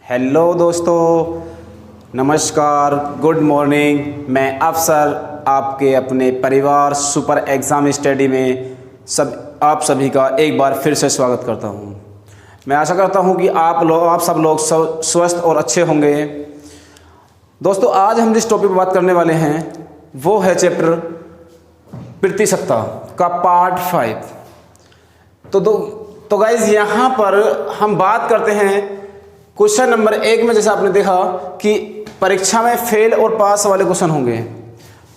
Hello दोस्तों, नमस्कार, good morning. मैं अफसर आपके अपने परिवार सुपर एग्ज़ाम स्टडी में आप सभी का एक बार फिर से स्वागत करता हूं। मैं आशा करता हूं कि आप सब लोग स्वस्थ और अच्छे होंगे। दोस्तों, आज हम जिस टॉपिक पर बात करने वाले हैं वो है चैप्टर प्रतिशतता का पार्ट 5। तो गाइज यहाँ पर हम बात करते हैं क्वेश्चन नंबर 1 में। जैसे आपने देखा कि परीक्षा में फेल और पास वाले क्वेश्चन होंगे,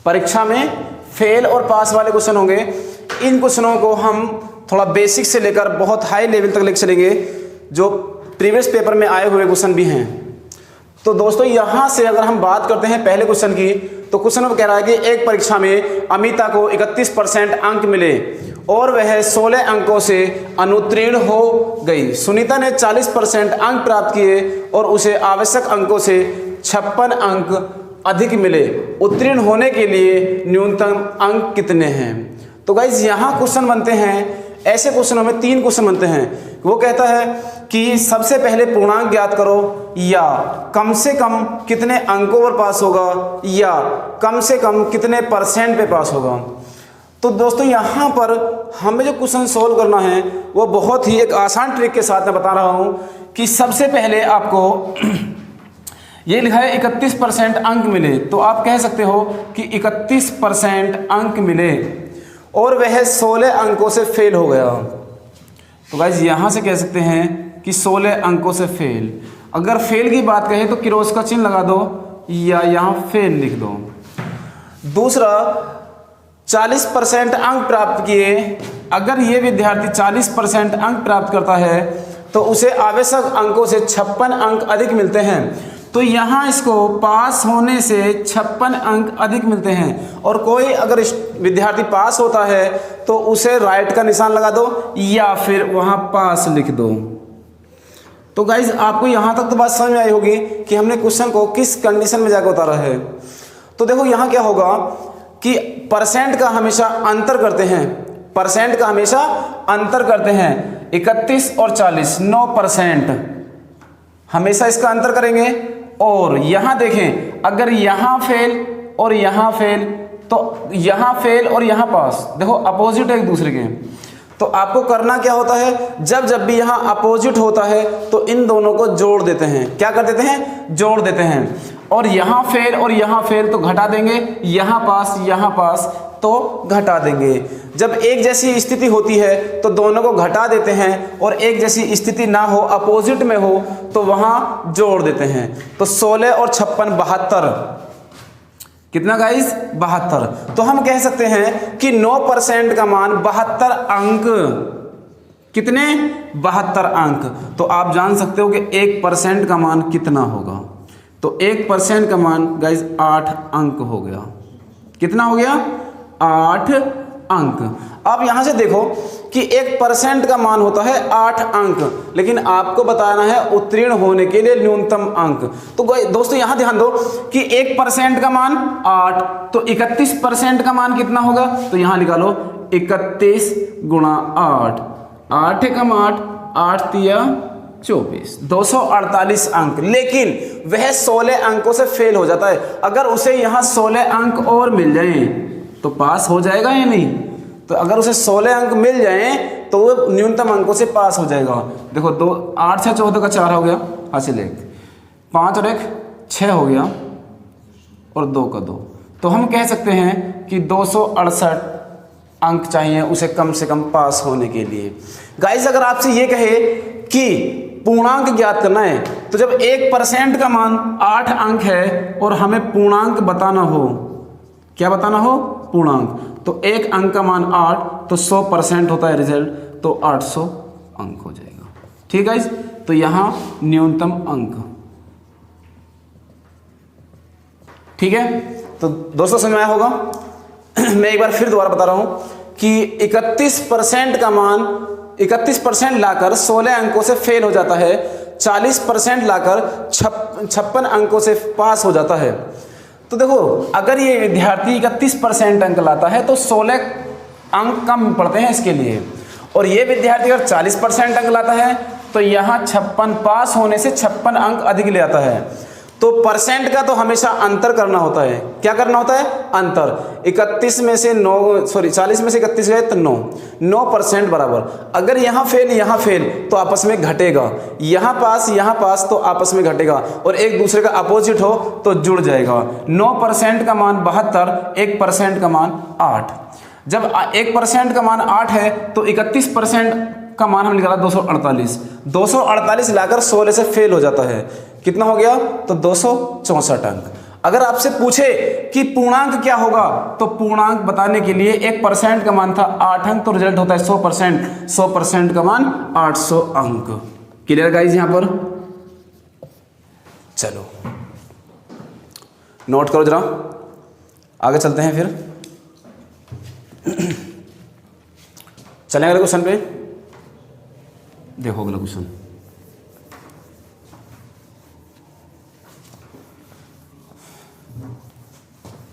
परीक्षा में फेल और पास वाले क्वेश्चन होंगे। इन क्वेश्चनों को हम थोड़ा बेसिक से लेकर बहुत हाई लेवल तक लेकर चलेंगे, जो प्रीवियस पेपर में आए हुए क्वेश्चन भी हैं। तो दोस्तों, यहाँ से अगर हम बात करते हैं पहले क्वेश्चन की, तो क्वेश्चन में कह रहा है कि एक परीक्षा में अमिता को 31% अंक मिले और वह 16 अंकों से अनुत्तीर्ण हो गई। सुनीता ने 40% अंक प्राप्त किए और उसे आवश्यक अंकों से 56 अंक अधिक मिले। उत्तीर्ण होने के लिए न्यूनतम अंक कितने हैं? तो गाइज यहाँ क्वेश्चन बनते हैं, ऐसे क्वेश्चनों में 3 क्वेश्चन बनते हैं। वो कहता है कि सबसे पहले पूर्णांक ज्ञात करो, या कम से कम कितने अंकों पर पास होगा, या कम से कम कितने परसेंट पे पास होगा। तो दोस्तों, यहाँ पर हमें जो क्वेश्चन सोल्व करना है वो बहुत ही एक आसान ट्रिक के साथ मैं बता रहा हूँ कि सबसे पहले आपको ये लिखा है 31% अंक मिले, तो आप कह सकते हो कि 31% अंक मिले और वह 16 अंकों से फेल हो गया। तो गाइज यहाँ से कह सकते हैं कि 16 अंकों से फेल। अगर फेल की बात कहें तो क्रॉस का चिन्ह लगा दो या यहाँ फेल लिख दो। दूसरा, 40% अंक प्राप्त किए। अगर ये विद्यार्थी 40% अंक प्राप्त करता है तो उसे आवश्यक अंकों से 56 अंक अधिक मिलते हैं। तो यहाँ इसको पास होने से 56 अंक अधिक मिलते हैं। और कोई अगर विद्यार्थी पास होता है तो उसे राइट का निशान लगा दो या फिर वहाँ पास लिख दो। तो गाइज, आपको यहाँ तक तो बात समझ में आई होगी कि हमने क्वेश्चन को किस कंडीशन में जाकर उतारा है। तो देखो यहाँ क्या होगा कि परसेंट का हमेशा अंतर करते हैं, परसेंट का हमेशा अंतर करते हैं। 31 और 40 9% हमेशा इसका अंतर करेंगे। और यहाँ देखें, अगर यहाँ फेल और यहाँ फेल तो यहाँ फेल और यहाँ पास, देखो अपोजिट है एक दूसरे के। तो आपको करना क्या होता है, जब भी यहाँ अपोजिट होता है तो इन दोनों को जोड़ देते हैं। क्या कर देते हैं? जोड़ देते हैं। और यहाँ फेल और यहाँ फेल तो घटा देंगे, यहाँ पास तो घटा देंगे। जब एक जैसी स्थिति होती है तो दोनों को घटा देते हैं, और एक जैसी स्थिति ना हो, अपोजिट में हो, तो वहाँ जोड़ देते हैं। तो 16 और 56 72। कितना गाइस? 72। तो हम कह सकते हैं कि 9% का मान 72 अंक। कितने? 72 अंक। तो आप जान सकते हो कि 1% का मान कितना होगा। तो 1% का मान गाइस 8 अंक हो गया। कितना हो गया? 8 अंक। अब यहां से देखो कि 1% का मान होता है 8 अंक, लेकिन आपको बताना है उत्तीर्ण होने के लिए न्यूनतम अंक। तो दोस्तों, यहां ध्यान दो कि 1% का मान 8, तो 31% का मान कितना होगा? तो यहां निकालो 31 गुणा 8, 8 एकम 8, 8 तिया 24, 248 अंक। लेकिन वह 16 अंकों से फेल हो जाता है। अगर उसे यहाँ 16 अंक और मिल जाए तो पास हो जाएगा या नहीं? तो अगर उसे 16 अंक मिल जाए तो वो न्यूनतम अंकों से पास हो जाएगा। देखो 8 से 14 का 4 हो गया, हासिल 1, 5 और 1 6 हो गया, और 2 का 2। तो हम कह सकते हैं कि 268 अंक चाहिए उसे कम से कम पास होने के लिए। गाइस, अगर आपसे ये कहे कि पूर्णांक ज्ञात करना है, तो जब 1% का मान 8 अंक है और हमें पूर्णांक बताना हो, क्या बताना हो? पूर्णांक। तो 1 अंक का मान 8, तो 100% होता है रिजल्ट, तो 800 अंक हो जाएगा। ठीक है, तो यहां न्यूनतम अंक। ठीक है, तो दोस्तों समझ में आया होगा। मैं एक बार फिर दोबारा बता रहा हूं कि 31% का मान 31% लाकर 16 अंकों से फेल हो जाता है, 40% लाकर 56 अंकों से पास हो जाता है। तो देखो, अगर ये विद्यार्थी 31% अंक लाता है तो 16 अंक कम पड़ते हैं इसके लिए, और ये विद्यार्थी अगर 40% अंक लाता है तो यहाँ 56 पास होने से 56 अंक अधिक ले आता है। तो परसेंट का तो हमेशा अंतर करना होता है। क्या करना होता है? अंतर। 40 में से 31 गए तो 9% बराबर। अगर यहाँ फेल तो आपस में घटेगा, यहाँ पास तो आपस में घटेगा, और एक दूसरे का अपोजिट हो तो जुड़ जाएगा। 9% का मान 72, 1% का मान 8। जब 1% का मान 8 है तो 31% का मान हम निकाला 248। 248 लाकर 16 से फेल हो जाता है। कितना हो गया? तो 264 अंक। अगर आपसे पूछे कि पूर्णांक क्या होगा, तो पूर्णांक बताने के लिए 1% का मान था 8 अंक, तो रिजल्ट होता है 100%। 100% का मान 800 अंक। Clear guys? यहां पर चलो नोट करो जरा, आगे चलते हैं फिर। चलें अगले क्वेश्चन पे। देखो अगला क्वेश्चन,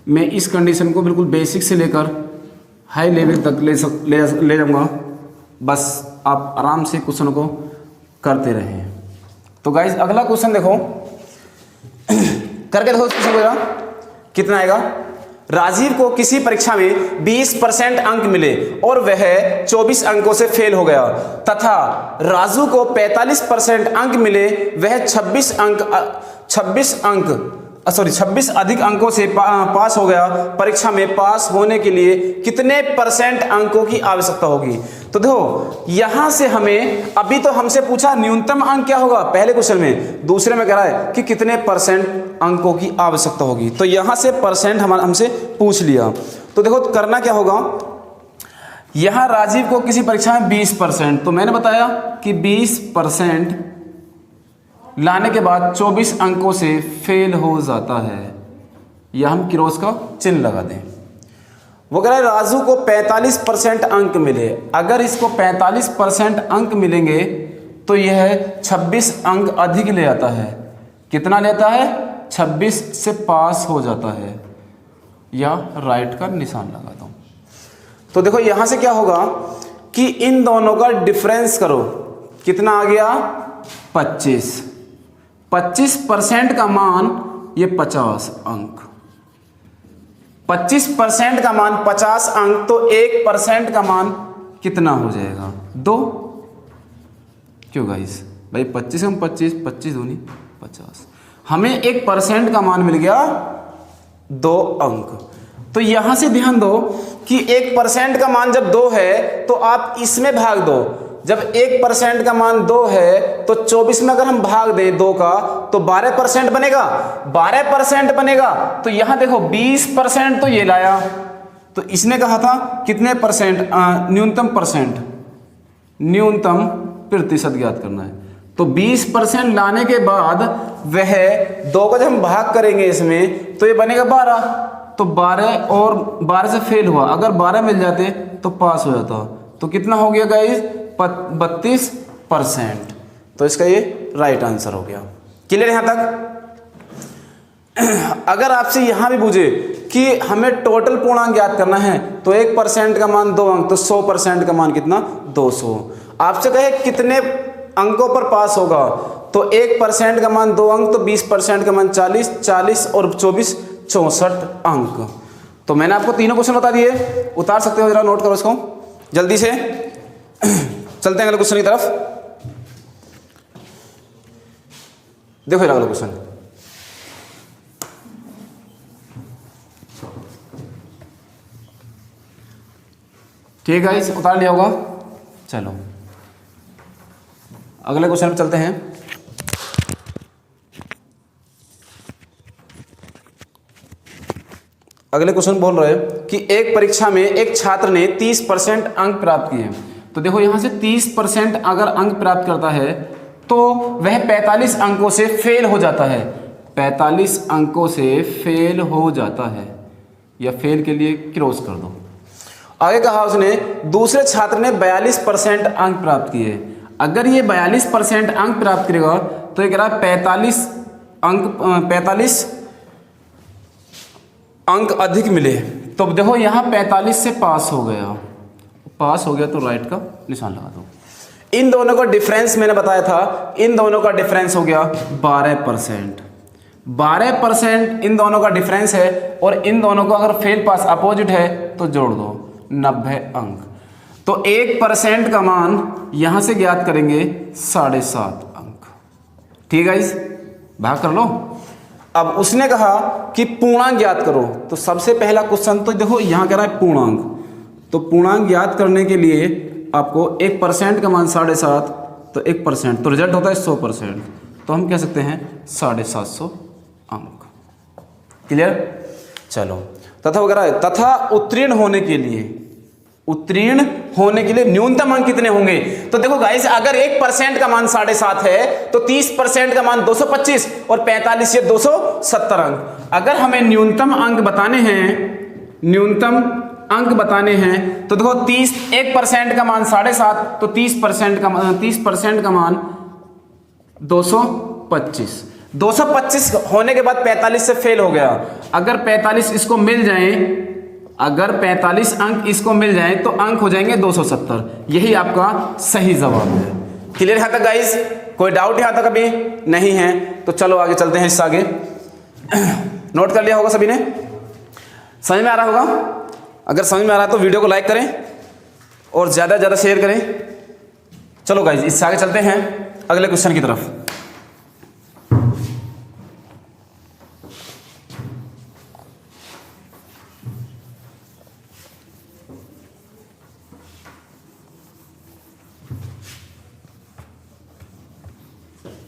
मैं इस कंडीशन को बिल्कुल बेसिक से लेकर हाई लेवल तक ले जाऊंगा, बस आप आराम से क्वेश्चन को करते रहें। तो गाइज अगला क्वेश्चन देखो, करके देखो इस क्वेश्चन को जरा, कितना आएगा। राजीव को किसी परीक्षा में 20% अंक मिले और वह 24 अंकों से फेल हो गया, तथा राजू को 45% अंक मिले, वह 26 अधिक अंकों से पास हो गया। परीक्षा में पास होने के लिए कितने % अंकों की आवश्यकता होगी? तो देखो यहां से हमें, अभी तो हमसे पूछा न्यूनतम अंक क्या होगा पहले क्वेश्चन में, दूसरे में कह रहा है कि कितने % अंकों की आवश्यकता होगी। तो यहां से परसेंट हमसे पूछ लिया। तो देखो करना क्या होगा, यहां राजीव को किसी परीक्षा में 20%, तो मैंने बताया कि 20% लाने के बाद 24 अंकों से फेल हो जाता है, या हम क्रॉस का चिन्ह लगा दें। वो कह रहा है राजू को 45% अंक मिले। अगर इसको 45% अंक मिलेंगे तो यह 26 अंक अधिक ले आता है। कितना लेता है? 26 से पास हो जाता है, या राइट का निशान लगाता हूं। तो देखो यहां से क्या होगा कि इन दोनों का डिफरेंस करो, कितना आ गया? 25। 25% का मान ये 50 अंक, 25% का मान 50 अंक, तो 1% का मान कितना हो जाएगा? 2। क्यों गाइस? भाई 25 हम 25, 25 दूनी 50, हमें 1% का मान मिल गया 2 अंक। तो यहां से ध्यान दो कि 1% का मान जब 2 है तो आप इसमें भाग दो। जब 1% का मान 2 है तो 24 में अगर हम भाग दें 2 का तो 12% बनेगा। 12% बनेगा तो यहां देखो 20% तो ये लाया, तो इसने कहा था कितने परसेंट, न्यूनतम प्रतिशत ज्ञात करना है। तो 20% लाने के बाद वह 2 का जब हम भाग करेंगे इसमें तो ये बनेगा 12, तो 12 और 12 से फेल हुआ, अगर 12 मिल जाते तो पास हो जाता। तो कितना हो गया गाइस? 32%। तो इसका ये राइट आंसर हो गया। क्लियर यहां तक? अगर आपसे यहां भी पूछे कि हमें टोटल पूर्णांक ज्ञात करना है तो 1% का मान 2 अंक, तो 100% का मान कितना? 200। आपसे कहे कितने अंकों पर पास होगा, तो 1% का मान 2 अंक, तो 20% का मान 40, 40 और 24 64 अंक। तो मैंने आपको तीनों क्वेश्चन बता दिए, उतार सकते हो, जरा नोट करो इसको जल्दी से। चलते हैं अगले क्वेश्चन की तरफ। देखो अगला क्वेश्चन, ठीक है गाइस, उतार लिया होगा। चलो अगले क्वेश्चन पे चलते हैं। अगले क्वेश्चन बोल रहे हैं कि एक परीक्षा में एक छात्र ने 30% अंक प्राप्त किए। तो देखो यहां से 30% अगर अंक प्राप्त करता है तो वह 45 अंकों से फेल हो जाता है। 45 अंकों से फेल हो जाता है, या फेल के लिए क्रॉस कर दो। आगे कहा उसने दूसरे छात्र ने 42% अंक प्राप्त किए। अगर ये 42% अंक प्राप्त करेगा तो ये कह रहा है 45 अंक अधिक मिले। तो देखो यहाँ 45 से पास हो गया, तो राइट का निशान लगा दो। इन दोनों का डिफरेंस मैंने बताया था, इन दोनों का डिफरेंस हो गया 12%। 12% इन दोनों का डिफरेंस है और इन दोनों को अगर फेल पास अपोजिट है तो जोड़ दो 90 अंक। तो 1% का मान यहां से ज्ञात करेंगे 7.5 अंक। ठीक है गाइस, भाग कर लो। अब उसने कहा कि पूर्णांक ज्ञात करो, तो सबसे पहला क्वेश्चन तो देखो यहां कह रहा है पूर्णांक, तो पूर्णांक ज्ञात करने के लिए आपको 1% का मान 7.5, तो 1% तो रिजल्ट होता है 100%, तो हम कह सकते हैं 750 अंक। क्लियर? चलो, तथा वगैरह, तथा उत्तीर्ण होने के लिए न्यूनतम अंक कितने होंगे? तो देखो गाइस, अगर 1% का मान 7.5 है तो 30% का मान 225 और 45 से 270 अंक। अगर हमें न्यूनतम अंक बताने हैं तो देखो 1% का मान 7.5, तो 30% का मान 225 होने के बाद 45 से फेल हो गया। अगर 45 इसको मिल जाए, अगर 45 अंक इसको मिल जाए तो अंक हो जाएंगे 270। यही आपका सही जवाब है। क्लियर यहां तक गाइस? कोई डाउट यहां तक अभी नहीं है? तो चलो आगे चलते हैं, इससे आगे। नोट कर लिया होगा सभी ने? समझ में आ रहा होगा? अगर समझ में आ रहा है तो वीडियो को लाइक करें और ज़्यादा से ज़्यादा शेयर करें। चलो गाइस, इससे आगे चलते हैं अगले क्वेश्चन की तरफ।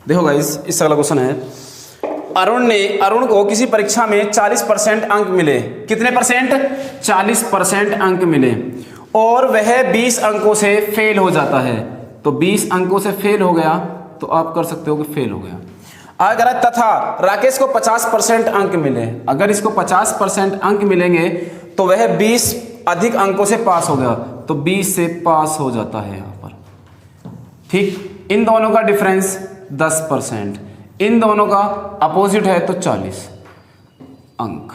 देखो गाइस, इस अगला क्वेश्चन है, अरुण को किसी परीक्षा में 40% अंक मिले। कितने परसेंट? 40% अंक मिले और वह 20 अंकों से फेल हो जाता है। तो 20 अंकों से फेल हो गया तो आप कर सकते हो कि फेल हो गया। अगर तथा राकेश को 50% अंक मिले, अगर इसको 50% अंक मिलेंगे तो वह 20 अधिक अंकों से पास हो गया, तो 20 से पास हो जाता है यहां पर। ठीक, इन दोनों का डिफरेंस 10%, इन दोनों का अपोजिट है तो 40 अंक।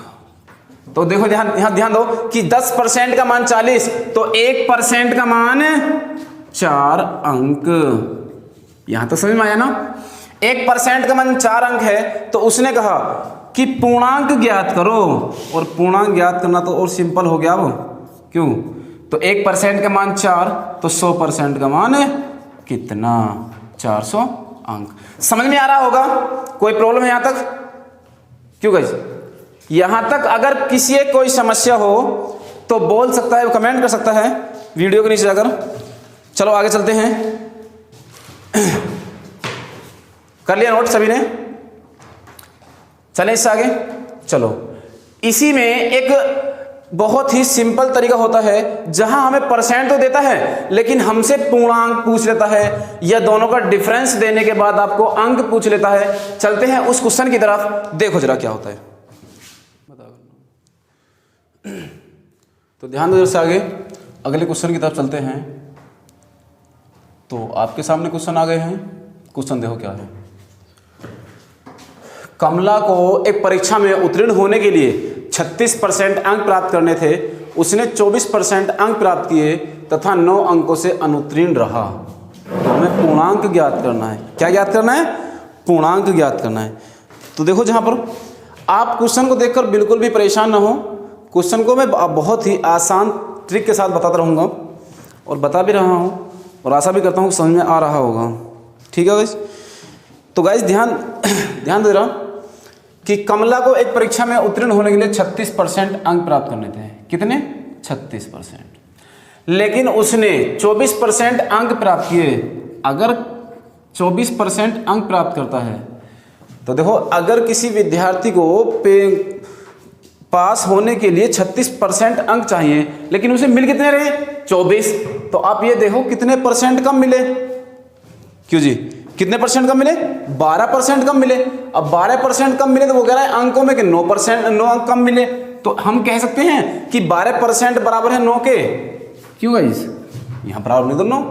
तो देखो यहां ध्यान दो कि 10% का मान 40, तो 1% का मान 4 अंक। यहां तो समझ में आया ना? 1% का मान 4 अंक है, तो उसने कहा कि पूर्णांक ज्ञात करो, और पूर्णांक ज्ञात करना तो और सिंपल हो गया। वो क्यों? तो 1% का मान 4, तो 100% का मान कितना? 400 अंक। समझ में आ रहा होगा? कोई प्रॉब्लम है यहां तक? क्यों गाइस? यहां तक अगर किसी कोई समस्या हो तो बोल सकता है, कमेंट कर सकता है वीडियो के नीचे जाकर। चलो आगे चलते हैं। कर लिया नोट सभी ने? चले इससे आगे। चलो, इसी में एक बहुत ही सिंपल तरीका होता है, जहां हमें परसेंट तो देता है लेकिन हमसे पूर्णांक पूछ लेता है, या दोनों का डिफरेंस देने के बाद आपको अंक पूछ लेता है। चलते हैं उस क्वेश्चन की तरफ, देखो जरा क्या होता है। तो ध्यान दो, जरा से आगे अगले क्वेश्चन की तरफ चलते हैं। तो आपके सामने क्वेश्चन आ गए हैं। क्वेश्चन देखो क्या है। कमला को एक परीक्षा में उत्तीर्ण होने के लिए 36% अंक प्राप्त करने थे। उसने 24% अंक प्राप्त किए तथा 9 अंकों से अनुत्तीर्ण रहा। तो हमें पूर्णांक ज्ञात करना है। क्या ज्ञात करना है? पूर्णांक ज्ञात करना है। तो देखो, जहां पर आप क्वेश्चन को देखकर बिल्कुल भी परेशान ना हो। क्वेश्चन को मैं बहुत ही आसान ट्रिक के साथ बताता रहूँगा और बता भी रहा हूँ, और आशा भी करता हूँ समझ में आ रहा होगा। ठीक है गाइस? तो गाइस ध्यान दे रहा कि कमला को एक परीक्षा में उत्तीर्ण होने के लिए 36% अंक प्राप्त करने थे। कितने? 36%। लेकिन उसने 24% अंक प्राप्त किए। अगर 24% अंक प्राप्त करता है तो देखो, अगर किसी विद्यार्थी को पास होने के लिए 36% अंक चाहिए, लेकिन उसे मिल कितने रहे? 24। तो आप ये देखो कितने परसेंट कम मिले। क्यों जी? कितने परसेंट कम मिले? 12% कम मिले। अब 12% कम मिले तो वो कह रहा है अंकों में कि 9 अंक कम मिले। तो हम कह सकते हैं कि 12% बराबर है 9 के। क्यों गाइस? यहां बराबर नहीं तो 9,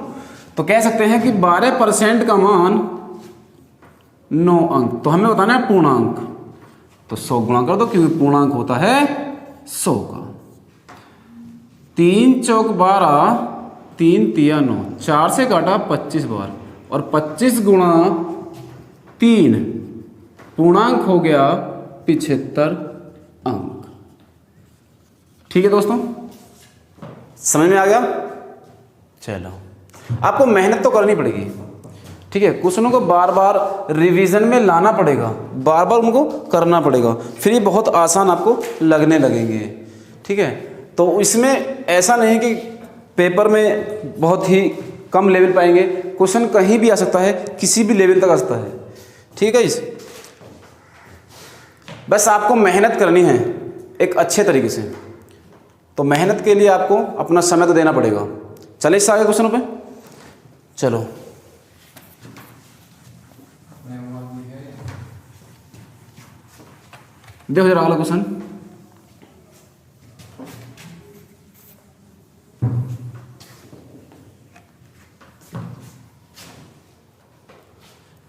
तो कह सकते हैं कि 12% का मान 9 अंक। तो हमें बताना है पूर्णांक, तो 100 गुणा कर दो, क्योंकि पूर्णांक होता है 100 का। 3 चौक 12 3 तिया 9, 4 से काटा 25 बार और 25 गुणा 3 पूर्णांक हो गया 75 अंक। ठीक है दोस्तों, समझ में आ गया? चलो, आपको मेहनत तो करनी पड़ेगी, ठीक है। क्वेश्चनों को बार बार रिवीजन में लाना पड़ेगा, बार बार उनको करना पड़ेगा, फिर ये बहुत आसान आपको लगने लगेंगे, ठीक है। तो इसमें ऐसा नहीं कि पेपर में बहुत ही कम लेवल पाएंगे, क्वेश्चन कहीं भी आ सकता है, किसी भी लेवल तक आ सकता है, ठीक है। इस बस आपको मेहनत करनी है एक अच्छे तरीके से, तो मेहनत के लिए आपको अपना समय तो देना पड़ेगा। चलिए इससे आगे क्वेश्चनों पे चलो। देखो जरा अगला क्वेश्चन,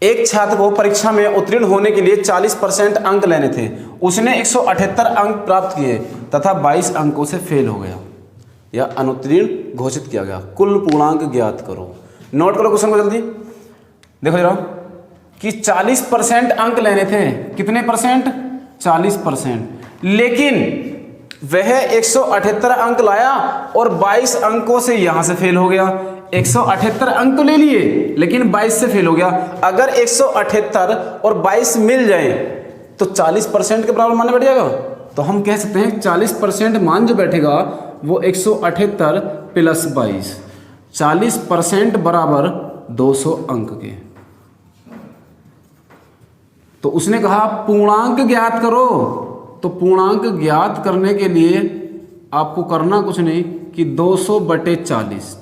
एक छात्र को परीक्षा में उत्तीर्ण होने के लिए 40% अंक लेने थे, उसने 178 अंक प्राप्त किए तथा 22 अंकों से फेल हो गया या अनुत्तीर्ण घोषित किया गया। कुल पूर्णांक ज्ञात करो। नोट करो क्वेश्चन को जल्दी। देखो जरा कि 40% अंक लेने थे, कितने परसेंट? 40%, लेकिन वह 178 अंक लाया और 22 अंकों से यहां से फेल हो गया। 178 अंक तो ले लिए लेकिन 22 से फेल हो गया। अगर 178 और 22 मिल जाए तो 40% के बराबर मान बैठ जाएगा। तो हम कह सकते हैं 40% मान जो बैठेगा वो 178 प्लस 22, 40% बराबर 200 अंक के। तो उसने कहा पूर्णांक ज्ञात करो, तो पूर्णांक ज्ञात करने के लिए आपको करना कुछ नहीं कि 200/40,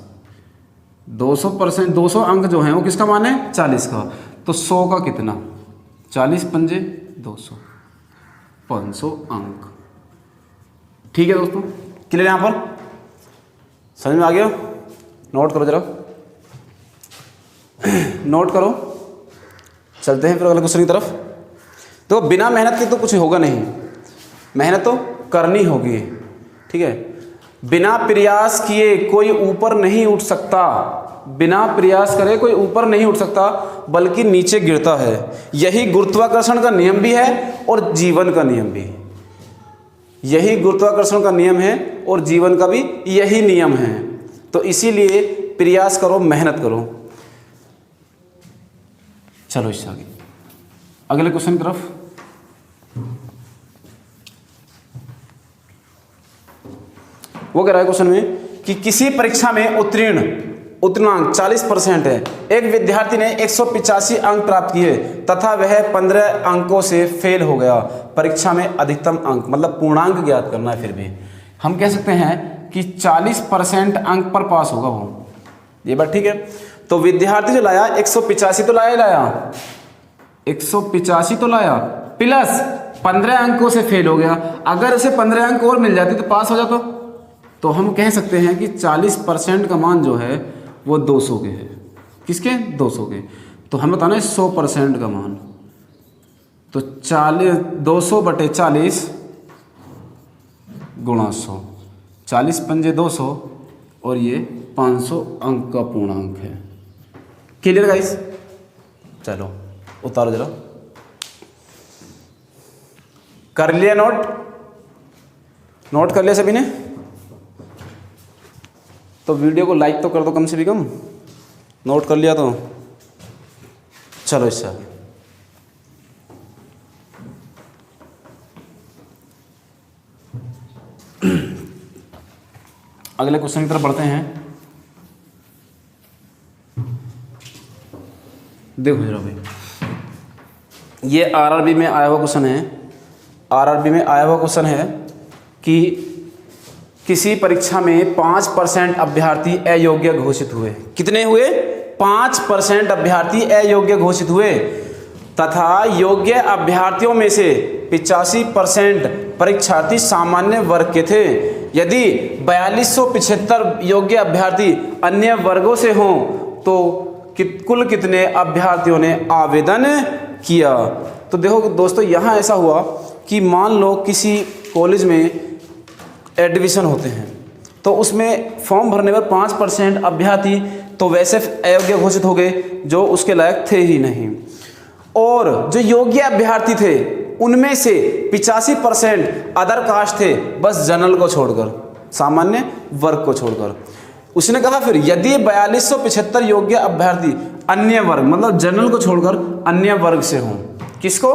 200%, 200 अंक जो हैं वो किसका मान है? 40 का। तो 100 का कितना? 40 पंजे 200, 500 अंक। ठीक है दोस्तों, क्लियर यहाँ पर? समझ में आ गया? नोट करो जरा, नोट करो। चलते हैं फिर अगले क्वेश्चन की तरफ। तो बिना मेहनत के तो कुछ होगा नहीं, मेहनत तो करनी होगी, ठीक है। बिना प्रयास किए कोई ऊपर नहीं उठ सकता, बिना प्रयास करे कोई ऊपर नहीं उठ सकता बल्कि नीचे गिरता है। यही गुरुत्वाकर्षण का नियम भी है और जीवन का नियम भी। यही गुरुत्वाकर्षण का नियम है और जीवन का भी यही नियम है। तो इसीलिए प्रयास करो, मेहनत करो। चलो इससे आगे अगले क्वेश्चन की तरफ। वो कह रहा है क्वेश्चन में कि किसी परीक्षा में उत्तीर्णांक 40% है। एक विद्यार्थी ने 185 अंक प्राप्त किए तथा वह 15 अंकों से फेल हो गया। परीक्षा में अधिकतम अंक, मतलब पूर्णांक ज्ञात करना है। फिर भी हम कह सकते हैं कि 40% अंक पर पास होगा वो, ये बात ठीक है। तो विद्यार्थी जो लाया 185 तो लाया 185 तो लाया, प्लस 15 अंकों से फेल हो गया। अगर उसे 15 अंक और मिल जाती तो पास हो जाता। तो हम कह सकते हैं कि 40% का मान जो है वो 200 के है। किसके? 200 के। तो हमें बताना है 100% का मान। तो 200/40 गुणा 100, 40 पंजे 200 और ये 500 अंक का पूर्णांक है। Clear guys? चलो उतारो जरा। कर लिया नोट? नोट कर लिया सभी ने? तो वीडियो को लाइक तो कर दो कम से भी कम। नोट कर लिया तो चलो इससे आगे। अगले क्वेश्चन की तरफ बढ़ते हैं। देखो जरा भाई, ये आरआरबी में आया हुआ क्वेश्चन है। आरआरबी में आया हुआ क्वेश्चन है कि किसी परीक्षा में 5% अभ्यर्थी अयोग्य घोषित हुए। कितने हुए? 5% अभ्यर्थी अयोग्य घोषित हुए तथा योग्य अभ्यर्थियों में से 85% परीक्षार्थी सामान्य वर्ग के थे। यदि 4275 योग्य अभ्यर्थी अन्य वर्गों से हों तो कुल कितने अभ्यर्थियों ने आवेदन किया? तो देखो दोस्तों, यहाँ ऐसा हुआ कि मान लो किसी कॉलेज में एडमिशन होते हैं, तो उसमें फॉर्म भरने पर 5% अभ्यर्थी तो वैसे अयोग्य घोषित हो गए जो उसके लायक थे ही नहीं, और जो योग्य अभ्यर्थी थे उनमें से 85% अदर कास्ट थे, बस जनरल को छोड़कर, सामान्य वर्ग को छोड़कर। उसने कहा फिर यदि 4275 योग्य अभ्यर्थी अन्य वर्ग मतलब जनरल को छोड़कर अन्य वर्ग से हों, किसको?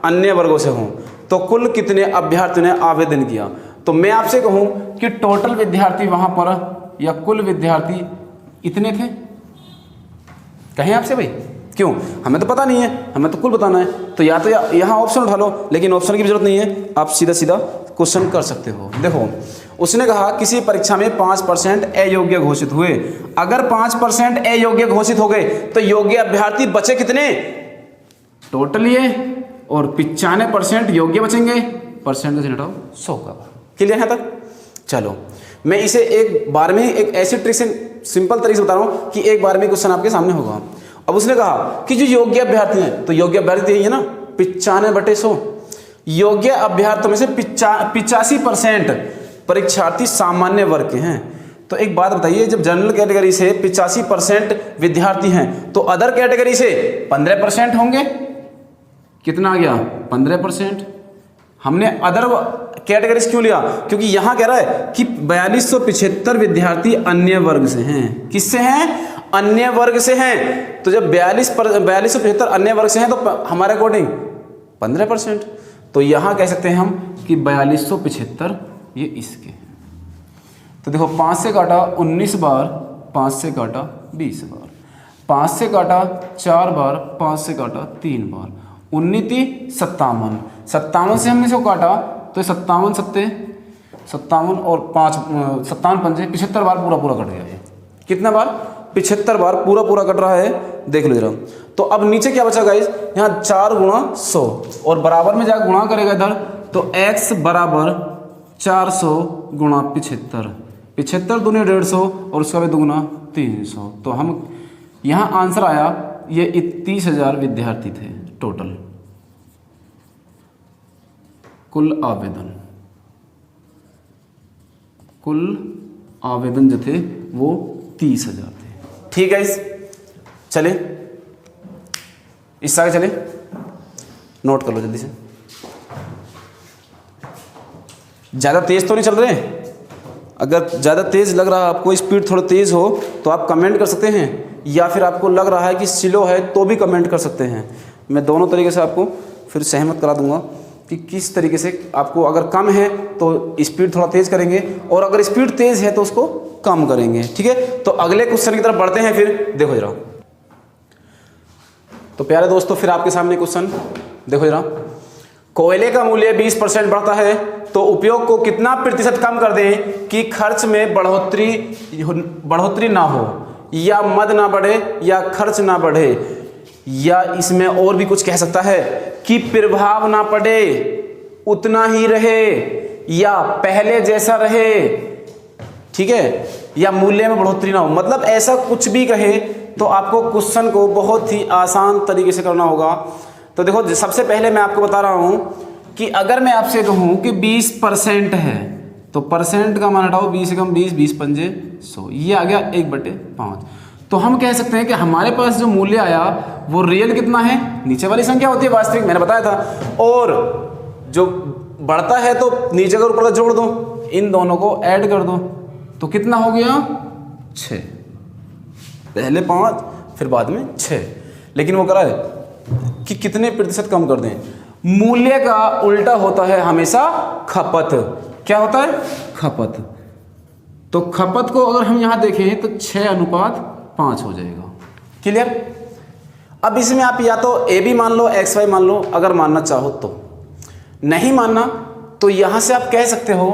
अन्य वर्गों से हों, तो कुल कितने अभ्यर्थियों ने आवेदन किया? तो मैं आपसे कहूं कि टोटल विद्यार्थी वहां पर या कुल विद्यार्थी इतने थे, कहें आपसे भाई? क्यों? हमें तो पता नहीं है, हमें तो कुल बताना है। तो या तो यहाँ ऑप्शन उठा लो, लेकिन ऑप्शन की जरूरत नहीं है, आप सीधा सीधा क्वेश्चन कर सकते हो। देखो उसने कहा किसी परीक्षा में 5% अयोग्य घोषित हुए। अगर 5% अयोग्य घोषित हो गए तो योग्य अभ्यर्थी बचे कितने? टोटल ये, और 95% योग्य बचेंगे, परसेंट का हटाओ 100 का। क्लियर है तक? चलो मैं इसे एक बार में एक ऐसी ट्रिक से सिंपल तरीके से बता रहा हूँ कि एक बार में क्वेश्चन आपके सामने होगा। अब उसने कहा कि जो योग्य अभ्यर्थी हैं, तो योग्य अभ्यर्थी यही है ना, 95/100। योग्य अभ्यर्थियों में से 85% परीक्षार्थी सामान्य वर्ग के हैं। तो एक बात बताइए, जब जनरल कैटेगरी से 85% विद्यार्थी हैं तो अदर कैटेगरी से 15% होंगे। कितना आ गया? 15%। हमने अदर कैटेगरी से क्यों लिया? क्योंकि यहां कह रहा है कि 4275 विद्यार्थी अन्य वर्ग से हैं। किससे हैं? अन्य वर्ग से हैं। तो जब 4275 अन्य वर्ग से हैं तो हमारे अकॉर्डिंग 15%। तो यहां कह सकते हैं हम कि 4275 ये इसके हैं। तो देखो 5 से काटा 19 बार, 5 से काटा 20 बार, 5 से काटा 4 बार, 5 से काटा 3 बार, 19 57, 57 से हमने इसको काटा तो 57 और 5 57 पंजे 75 बार पूरा कट गया। ये कितना बार? 75 बार पूरा कट रहा है। देख लो जरा। तो अब नीचे क्या बचा गाइस? यहाँ 4 गुणा 100 और बराबर में जाकर गुणा करेगा इधर, तो x बराबर 400 गुणा 75, 75 दूनी 150 और उसका भी दुगुना 300। तो हम यहाँ आंसर आया ये 30,000 विद्यार्थी थे टोटल कुल आवेदन जो थे वो 30,000 थे। ठीक है, चले इस आगे चले, नोट कर लो जल्दी से। ज़्यादा तेज़ तो नहीं चल रहे? अगर ज़्यादा तेज़ लग रहा है आपको, स्पीड थोड़ा तेज़ हो तो आप कमेंट कर सकते हैं, या फिर आपको लग रहा है कि स्लो है तो भी कमेंट कर सकते हैं। मैं दोनों तरीके से आपको फिर सहमत करा दूंगा कि किस तरीके से आपको, अगर कम है तो स्पीड थोड़ा तेज़ करेंगे और अगर स्पीड तेज़ है तो उसको कम करेंगे। ठीक है, तो अगले क्वेश्चन की तरफ बढ़ते हैं। फिर देखो जरा, तो प्यारे दोस्तों फिर आपके सामने क्वेश्चन देखो जरा। कोयले का मूल्य 20% बढ़ता है तो उपयोग को कितना प्रतिशत कम कर दें कि खर्च में बढ़ोतरी ना हो, या मद ना बढ़े या खर्च ना बढ़े, या इसमें और भी कुछ कह सकता है कि प्रभाव ना पड़े, उतना ही रहे, या पहले जैसा रहे। ठीक है, या मूल्य में बढ़ोतरी ना हो। मतलब ऐसा कुछ भी कहे तो आपको क्वेश्चन को बहुत ही आसान तरीके से करना होगा। तो देखो सबसे पहले मैं आपको बता रहा हूं कि अगर मैं आपसे कहूं कि 20% है तो परसेंट का मान हटाओ, 20 से कम 20, 20 पंजे 100, ये आ गया 1/5। तो हम कह सकते हैं कि हमारे पास जो मूल्य आया वो रियल कितना है? नीचे वाली संख्या होती है वास्तविक, मैंने बताया था, और जो बढ़ता है तो नीचे का ऊपर का जोड़ दो, इन दोनों को ऐड कर दो, तो कितना हो गया? 6। पहले 5 फिर बाद में 6। लेकिन वो करा है कि कितने प्रतिशत कम कर दें। मूल्य का उल्टा होता है हमेशा खपत। क्या होता है? खपत। तो खपत को अगर हम यहां देखें तो 6:5 हो जाएगा। क्लियर? अब इसमें आप या तो ए बी मान लो, एक्स वाई मान लो, अगर मानना चाहो तो। नहीं मानना तो यहां से आप कह सकते हो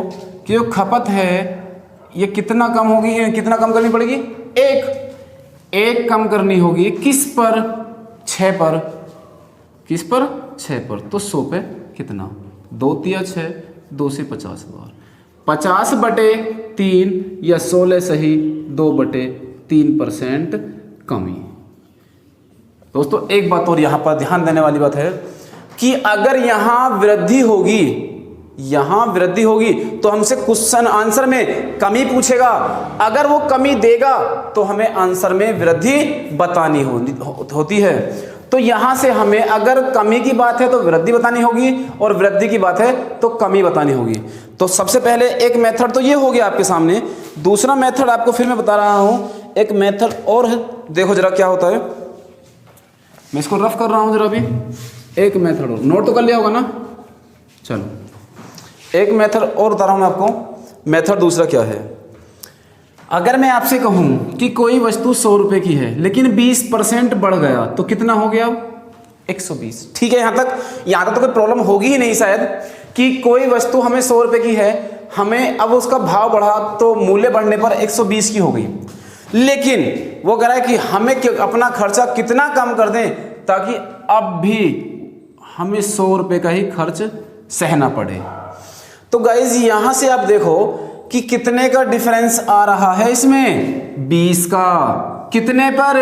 कि जो खपत है ये कितना कम होगी, कितना कम करनी पड़ेगी? एक कम करनी होगी। किस पर? 6 पर। किस पर? 6 पर। तो 100 पे कितना? 2 तिया 6, 2 से 50 बार, 50/3 या 16 सही 2/3% कमी। दोस्तों एक बात और यहाँ पर ध्यान देने वाली बात है कि अगर यहाँ वृद्धि होगी, यहाँ वृद्धि होगी तो हमसे क्वेश्चन आंसर में कमी पूछेगा। अगर वो कमी देगा तो हमें आंसर में वृद्धि बतानी होती है। तो यहाँ से हमें अगर कमी की बात है तो वृद्धि बतानी होगी और वृद्धि की बात है तो कमी बतानी होगी। तो सबसे पहले एक मेथड तो ये हो गया आपके सामने। दूसरा मेथड आपको फिर मैं बता रहा हूँ, एक मेथड और है, देखो जरा क्या होता है। मैं इसको रफ कर रहा हूँ जरा अभी। एक मेथड और नोट तो कर लिया होगा ना। चलो एक मेथड और बता रहा हूँ मैं आपको। मेथड दूसरा क्या है, अगर मैं आपसे कहूँ कि कोई वस्तु 100 रुपये की है लेकिन 20% बढ़ गया तो कितना हो गया? 120। ठीक है, यहाँ तक तो कोई प्रॉब्लम होगी ही नहीं शायद, कि कोई वस्तु हमें 100 रुपये की है, हमें अब उसका भाव बढ़ा तो मूल्य बढ़ने पर 120 की हो गई। लेकिन वो कह रहा है कि हमें अपना खर्चा कितना कम कर दें ताकि अब भी हमें 100 रुपये का ही खर्च सहना पड़े। तो गाइज यहाँ से आप देखो कि कितने का डिफरेंस आ रहा है इसमें, 20 का। कितने पर?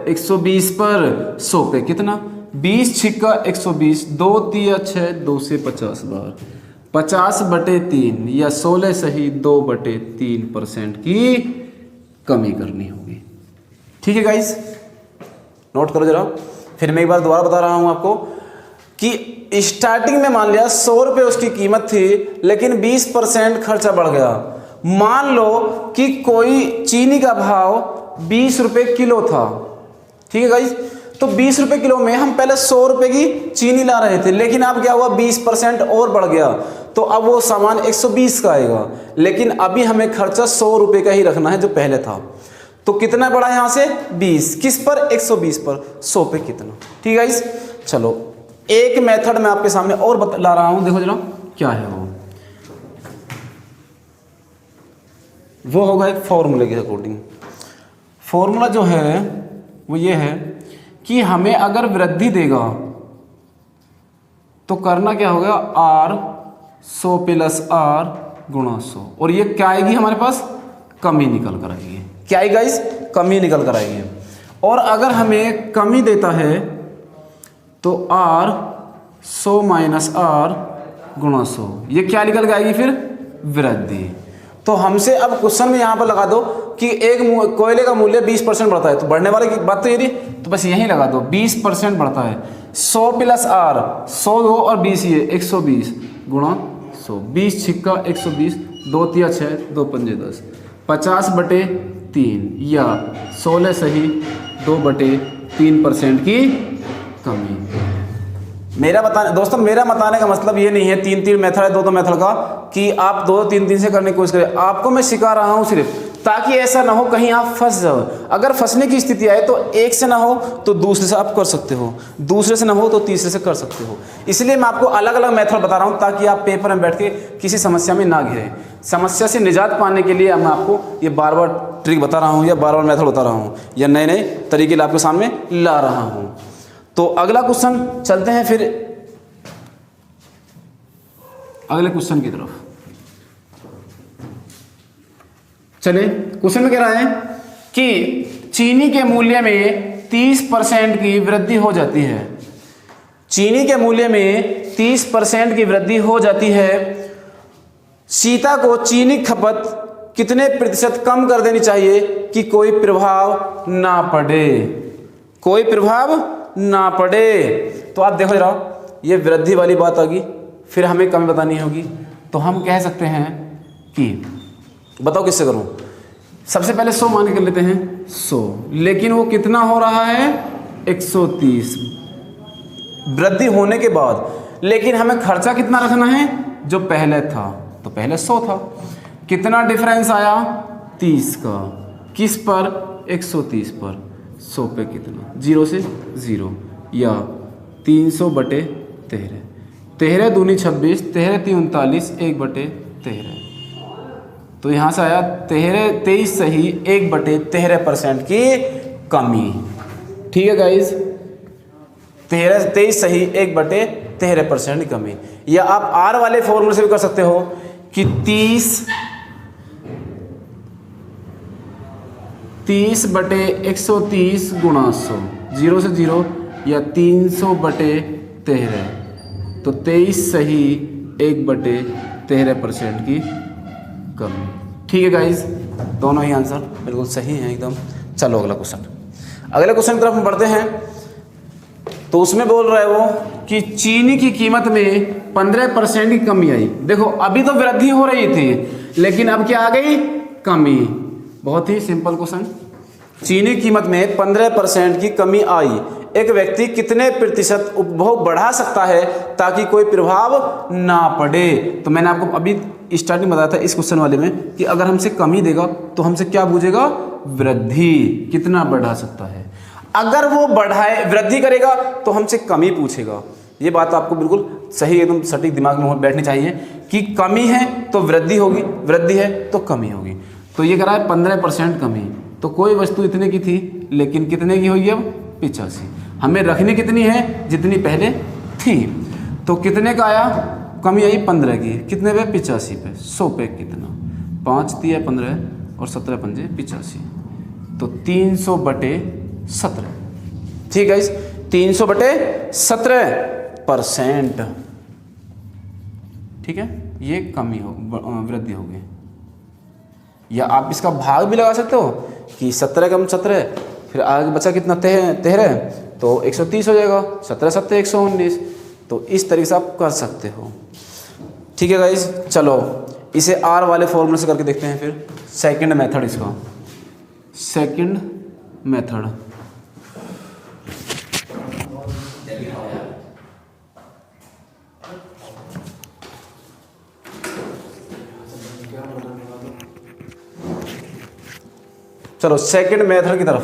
120 पर 100 पे कितना? 20 छिक्का 120, 2 तिया 6, 2 से 50 बार 50/3 या 16 सही 2/3% की कमी करनी होगी। ठीक है गाइज, नोट करो जरा। फिर मैं एक बार दोबारा बता रहा हूं आपको कि स्टार्टिंग में मान लिया 100 रुपये उसकी कीमत थी लेकिन 20% खर्चा बढ़ गया। मान लो कि कोई चीनी का भाव 20 रुपये किलो था। ठीक है गाइज, तो 20 रुपये किलो में हम पहले 100 रुपये की चीनी ला रहे थे, लेकिन अब क्या हुआ, 20% और बढ़ गया तो अब वो सामान 120 का आएगा। लेकिन अभी हमें खर्चा 100 रुपये का ही रखना है जो पहले था। तो कितना बढ़ा यहाँ से? 20। किस पर? 120 पर। 100 पे कितना? ठीक है गाइज, चलो एक मेथड मैं आपके सामने और बता रहा हूं, देखो जरा क्या है वो होगा एक फॉर्मूले के अकॉर्डिंग। फॉर्मूला जो है वो ये है कि हमें अगर वृद्धि देगा तो करना क्या होगा, R 100 + R × 100, और ये क्या आएगी हमारे पास? कमी निकल कर आएगी। क्या आएगी गाइस? कमी निकल कर आएगी। और अगर हमें कमी देता है तो R 100 - R × 100, ये क्या निकल के आएगी फिर? वृद्धि। तो हमसे अब क्वेश्चन में यहाँ पर लगा दो कि एक कोयले का मूल्य 20% बढ़ता है, तो बढ़ने वाले की बात तो ये थी, तो बस यहीं लगा दो 20% बढ़ता है। 100 + R 100 2 और 20 ये 120 × 100, 20 छिक्का 120, 2 तिया 6, 2 पंजे 10, 50/3 या 16 सही 2/3% की कमी। मेरा बताने का मतलब ये नहीं है 3 मेथड है 2 मेथड का कि आप 2-3 से करने की कोशिश करें। आपको मैं सिखा रहा हूँ सिर्फ ताकि ऐसा ना हो कहीं आप फंस जाओ। अगर फंसने की स्थिति आए तो एक से ना हो तो दूसरे से आप कर सकते हो, दूसरे से ना हो तो तीसरे से कर सकते हो। इसलिए मैं आपको अलग अलग मेथड बता रहा हूँ ताकि आप पेपर में बैठ के किसी समस्या में ना घिरें। समस्या से निजात पाने के लिए मैं आपको ये बार बार ट्रिक बता रहा हूँ या बार बार मेथड बता रहा हूँ या नए नए तरीके आपके सामने ला रहा हूँ। तो अगला क्वेश्चन चलते हैं फिर अगले क्वेश्चन की तरफ। चले, क्वेश्चन में कह रहा है कि चीनी के मूल्य में 30% की वृद्धि हो जाती है। चीनी के मूल्य में 30% की वृद्धि हो जाती है। सीता को चीनी खपत कितने प्रतिशत कम कर देनी चाहिए कि कोई प्रभाव ना पड़े? कोई प्रभाव ना पड़े। तो आप देखो जरा, ये वृद्धि वाली बात आ गई, फिर हमें कमी बतानी होगी। तो हम कह सकते हैं कि बताओ किससे करूं? सबसे पहले 100 मान के कर लेते हैं 100, लेकिन वो कितना हो रहा है? 130 वृद्धि होने के बाद। लेकिन हमें खर्चा कितना रखना है? जो पहले था, तो पहले 100 था, कितना डिफरेंस आया? 30 का। किस पर? 130 पर। 100 पे कितना? 0 से 0 या 300/13, 13 दूनी 26, 13 × 39, 1/13। तो यहाँ से आया 23 सही 1/13% की कमी। ठीक है गाइज, 23 सही 1/13% की कमी। या आप R वाले फॉर्मूले से भी कर सकते हो कि 30/130 × 100, 0 से 0 या 300/13, तो 23 सही 1/13। 13% की कमी। ठीक है गाइज, दोनों ही आंसर बिल्कुल सही हैं एकदम। चलो अगला क्वेश्चन, अगले क्वेश्चन की तरफ हम बढ़ते हैं। तो उसमें बोल रहा है वो कि चीनी की कीमत में 15% की कमी आई। देखो अभी तो वृद्धि हो रही थी, लेकिन अब क्या आ गई? कमी। बहुत ही सिंपल क्वेश्चन। चीनी की कीमत में 15% की कमी आई। एक व्यक्ति कितने प्रतिशत उपभोग बढ़ा सकता है ताकि कोई प्रभाव ना पड़े? तो मैंने आपको अभी स्टार्टिंग बताया था इस क्वेश्चन वाले में कि अगर हमसे कमी देगा तो हमसे क्या पूछेगा? वृद्धि कितना बढ़ा सकता है। अगर वो बढ़ाए वृद्धि करेगा तो हमसे कमी पूछेगा। ये बात आपको बिल्कुल सही एकदम सटीक दिमाग में बैठनी चाहिए कि कमी है तो वृद्धि होगी, वृद्धि है तो कमी होगी। तो ये कह रहा है 15% कमी। तो कोई वस्तु इतने की थी, लेकिन कितने की होगी अब? 85। हमें रखनी कितनी है? जितनी पहले थी। तो कितने का आया? कमी आई 15 की। कितने पे? 85 पे। 100 पे कितना? 5 दिया 15 और 17 पंजे 85। तो 300/17। ठीक है, 300/17%। ठीक है, ये कमी हो वृद्धि हो गई। या आप इसका भाग भी लगा सकते हो कि 17 कम 17, फिर आगे बचा कितना? 13, तो 130 हो जाएगा। 17 7 119। तो इस तरीके से आप कर सकते हो। ठीक है गाइज, चलो इसे आर वाले फॉर्मूले से करके देखते हैं। फिर सेकंड मेथड, इसका सेकंड मेथड। चलो सेकंड मेथड की तरफ।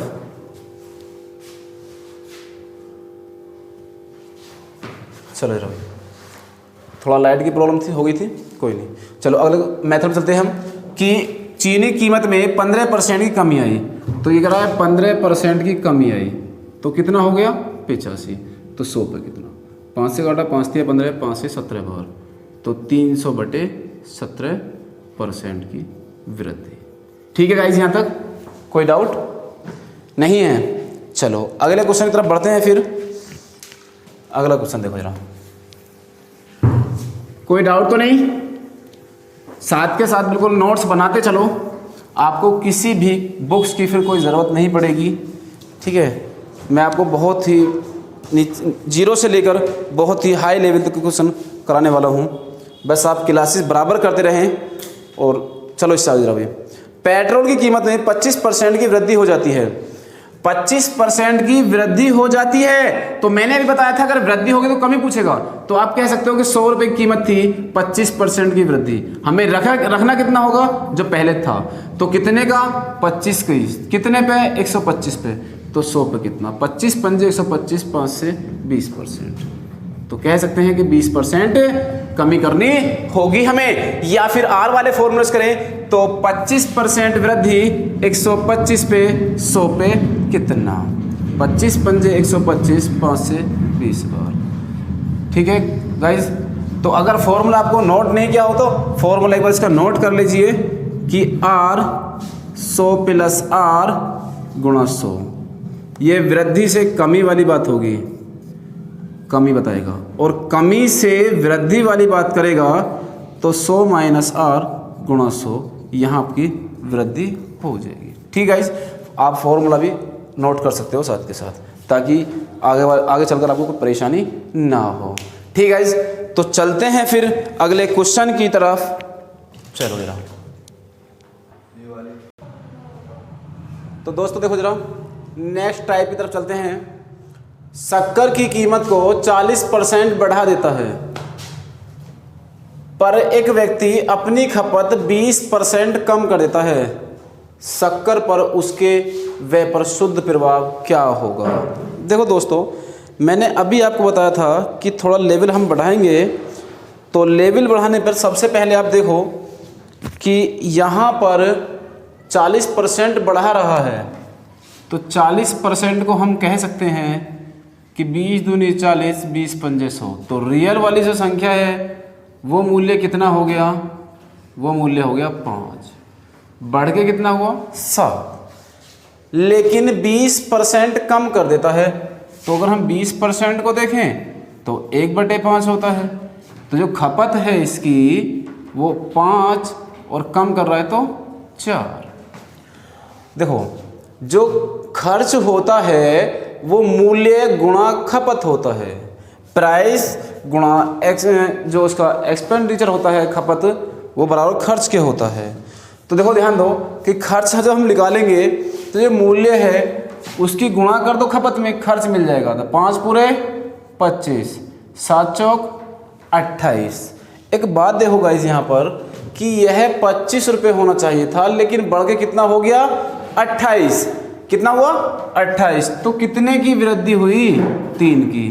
चलो जरा, थोड़ा लाइट की प्रॉब्लम थी, हो गई थी, कोई नहीं। चलो अगले मेथड में चलते हैं हम कि चीनी कीमत में 15% की कमी आई। तो ये कह रहा है 15% की कमी आई, तो कितना हो गया? 85। तो 100 पे कितना? 5 से काटा, 5 दिया 15, 5 से 17 बार, तो 300/17% की वृद्धि। ठीक है गाइस, यहाँ तक कोई डाउट नहीं है? चलो अगले क्वेश्चन की तरफ बढ़ते हैं। फिर अगला क्वेश्चन देखो जरा, कोई डाउट तो नहीं? साथ के साथ बिल्कुल नोट्स बनाते चलो, आपको किसी भी बुक्स की फिर कोई ज़रूरत नहीं पड़ेगी। ठीक है, मैं आपको बहुत ही जीरो से लेकर बहुत ही हाई लेवल तक के क्वेश्चन कराने वाला हूँ। बस आप क्लासेस बराबर करते रहें। और चलो इससे आगे जरा भी, पेट्रोल की कीमत में 25% की वृद्धि हो जाती है। 25% की वृद्धि हो जाती है। तो मैंने भी बताया था अगर वृद्धि होगी तो कमी पूछेगा। तो आप कह सकते हो कि 100 रुपये की कीमत थी, 25% की वृद्धि, हमें रखना कितना होगा? जो पहले था। तो कितने का? 25 की। कितने पे? 125 पे। तो 100 पे कितना? 25 पंजे 125, 5 से 20%। तो कह सकते हैं कि 20% कमी करनी होगी हमें। या फिर आर वाले फॉर्मूले करें तो 25% वृद्धि 125 पे 100 पे कितना? 25 पंजे 125, 5 से 20 बार। ठीक है गाइज, तो अगर फॉर्मूला आपको नोट नहीं किया हो तो फॉर्मूला एक बार इसका नोट कर लीजिए कि R 100 + R × 100, ये वृद्धि से कमी वाली बात होगी, कमी बताएगा। और कमी से वृद्धि वाली बात करेगा तो 100 - R × 100, यहाँ आपकी वृद्धि हो जाएगी। ठीक है, आप फॉर्मूला भी नोट कर सकते हो साथ के साथ, ताकि आगे चलकर आपको कोई परेशानी ना हो। ठीक है, तो चलते हैं फिर अगले क्वेश्चन की तरफ। चलो जरा, तो दोस्तों देखो जरा, नेक्स्ट टाइप की तरफ चलते हैं। शक्कर की कीमत को 40% बढ़ा देता है, पर एक व्यक्ति अपनी खपत 20% कम कर देता है। शक्कर पर उसके व्यय पर शुद्ध प्रभाव क्या होगा? देखो दोस्तों, मैंने अभी आपको बताया था कि थोड़ा लेवल हम बढ़ाएंगे। तो लेवल बढ़ाने पर सबसे पहले आप देखो कि यहाँ पर 40% बढ़ा रहा है। तो 40% को हम कह सकते हैं कि 20 दूनी 40, 20 पंजे 100। तो रियल वाली जो संख्या है वो मूल्य कितना हो गया? वो मूल्य हो गया 5। बढ़ के कितना हुआ? 7। लेकिन 20% कम कर देता है। तो अगर हम 20% को देखें तो 1/5 होता है। तो जो खपत है इसकी वो 5 और कम कर रहा है तो 4। देखो जो खर्च होता है वो मूल्य गुणा खपत होता है, प्राइस गुणा एक्स, जो उसका एक्सपेंडिचर होता है खपत, वो बराबर खर्च के होता है। तो देखो ध्यान दो कि खर्च जब हम निकालेंगे तो ये मूल्य है उसकी गुणा कर दो खपत में, खर्च मिल जाएगा। तो 5 पूरे 25, 7 चौक 28। एक बात देखो गाइस यहाँ पर कि यह 25 रुपये होना चाहिए था, लेकिन बढ़ के कितना हो गया 28। कितना हुआ 28। तो कितने की वृद्धि हुई 3 की।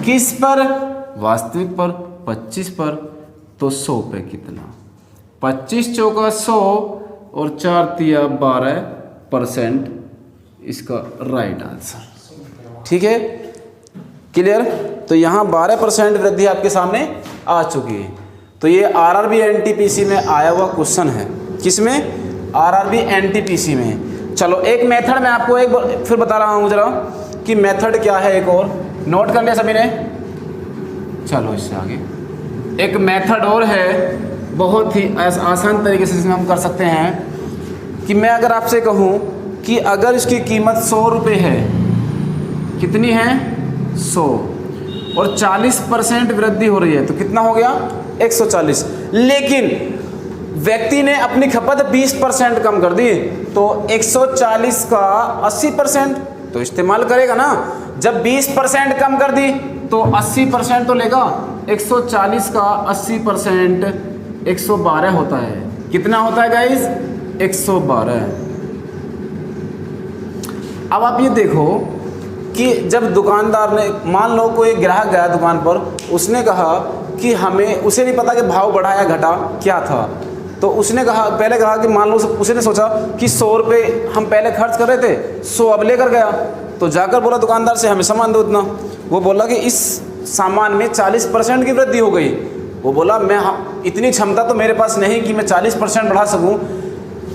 किस पर? वास्तविक पर, 25 पर। तो 100 पे कितना, 25 चौका 100 और 4 तिया 12% इसका राइट आंसर। ठीक है, क्लियर। तो यहाँ 12% वृद्धि आपके सामने आ चुकी है। तो ये आरआरबी एनटीपीसी में आया हुआ क्वेश्चन है। किसमें? आरआरबी एनटीपीसी में। चलो एक मेथड मैं आपको एक फिर बता रहा हूँ जरा कि मेथड क्या है। एक और नोट कर लिया सभी ने? चलो इससे आगे एक मेथड और है, बहुत ही आसान तरीके से इसमें हम कर सकते हैं कि मैं अगर आपसे कहूँ कि अगर इसकी कीमत 100 रुपये है, कितनी है 100, और 40% वृद्धि हो रही है तो कितना हो गया 140। लेकिन व्यक्ति ने अपनी खपत 20% कम कर दी, तो 140 का 80% तो इस्तेमाल करेगा ना। जब 20% कम कर दी तो 80% तो लेगा। 140 का 80% 112 होता है। कितना होता है गाइस? 112। अब आप ये देखो कि जब दुकानदार ने, मान लो कोई ग्राहक गया दुकान पर, उसने कहा कि हमें, उसे नहीं पता कि भाव बढ़ा या घटा क्या था, तो उसने कहा, पहले कहा कि मान लो उसने सोचा कि 100 रुपये हम पहले खर्च कर रहे थे, 100 अब लेकर गया। तो जाकर बोला दुकानदार से हमें सामान दो इतना। वो बोला कि इस सामान में 40% की वृद्धि हो गई। वो बोला मैं इतनी क्षमता तो मेरे पास नहीं कि मैं 40% बढ़ा सकूं।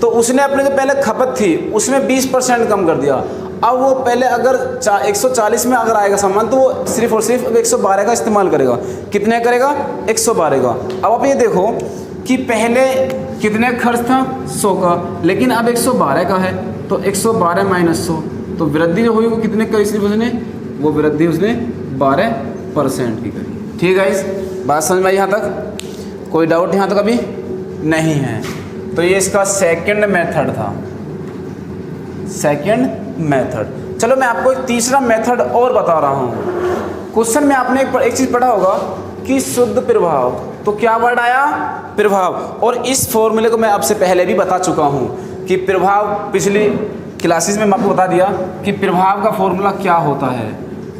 तो उसने अपने जो पहले खपत थी उसमें 20% कम कर दिया। अब वो पहले अगर 140 में अगर आएगा सामान तो वो सिर्फ और सिर्फ 112 का इस्तेमाल करेगा। कितने करेगा? 112 का। अब आप ये देखो कि पहले कितने खर्च था 100 का, लेकिन अब 112 का है, तो 112 माइनस 100, तो वृद्धि जो हुई वो कितने करी? सिर्फ उसने वो वृद्धि उसने 12% की करी। ठीक है गाइस, बात समझ में आई यहाँ तक? कोई डाउट यहाँ तक अभी नहीं है? तो ये इसका सेकंड मेथड था, सेकंड मेथड। चलो मैं आपको एक तीसरा मेथड और बता रहा हूँ। क्वेश्चन में आपने एक चीज़ पढ़ा होगा कि शुद्ध प्रभाव, तो क्या वर्ड आया? प्रभाव। और इस फॉर्मूले को मैं आपसे पहले भी बता चुका हूँ कि प्रभाव, पिछली क्लासेस में मैं आपको बता दिया कि प्रभाव का फॉर्मूला क्या होता है।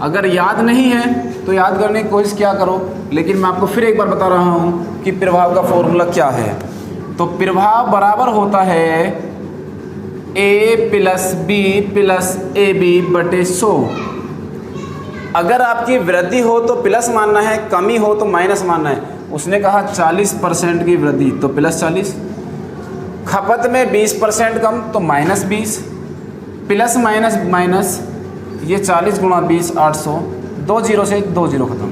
अगर याद नहीं है तो याद करने की कोशिश क्या करो, लेकिन मैं आपको फिर एक बार बता रहा हूँ कि प्रभाव का फॉर्मूला क्या है। तो प्रभाव बराबर होता है A plus B plus AB बटे 100। अगर आपकी वृद्धि हो तो प्लस मानना है, कमी हो तो माइनस मानना है। उसने कहा 40% की वृद्धि तो प्लस 40, खपत में 20% कम तो माइनस 20, प्लस माइनस माइनस, ये 40 गुणा 20 800, 2 जीरो से 2 जीरो खत्म।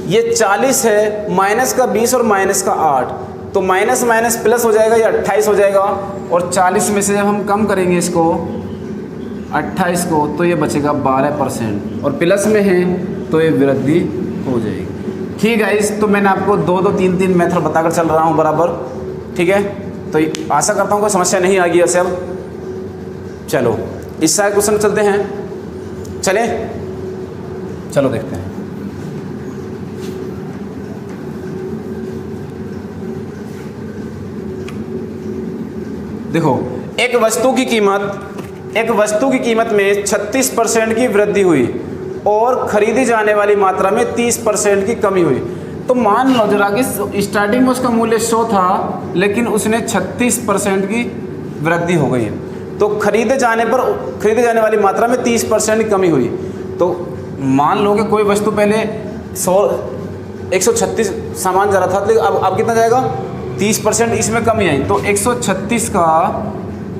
ये 40 है, माइनस का 20 और माइनस का 8, तो माइनस माइनस प्लस हो जाएगा, ये 28 हो जाएगा। और 40 में से जब हम कम करेंगे इसको 28 को, तो ये बचेगा 12%, और प्लस में है तो ये वृद्धि हो जाएगी। ठीक है गाइस, तो मैंने आपको 2-2 3-3 मेथड बताकर चल रहा हूँ बराबर। ठीक है, तो आशा करता हूँ कोई समस्या नहीं आ गई ऐसे। अब चलो इस साइड क्वेश्चन चलते हैं। चले चलो देखते हैं। देखो एक वस्तु की कीमत में 36% की वृद्धि हुई और खरीदी जाने वाली मात्रा में 30% की कमी हुई। तो मान लो जरा कि स्टार्टिंग में उसका मूल्य 100 था, लेकिन उसने 36% की वृद्धि हो गई, तो खरीदे जाने वाली मात्रा में 30% की कमी हुई। तो मान लो कि कोई वस्तु पहले 136 सामान जा रहा था, लेकिन अब कितना जाएगा? 30% इसमें कमी आई, तो 136 का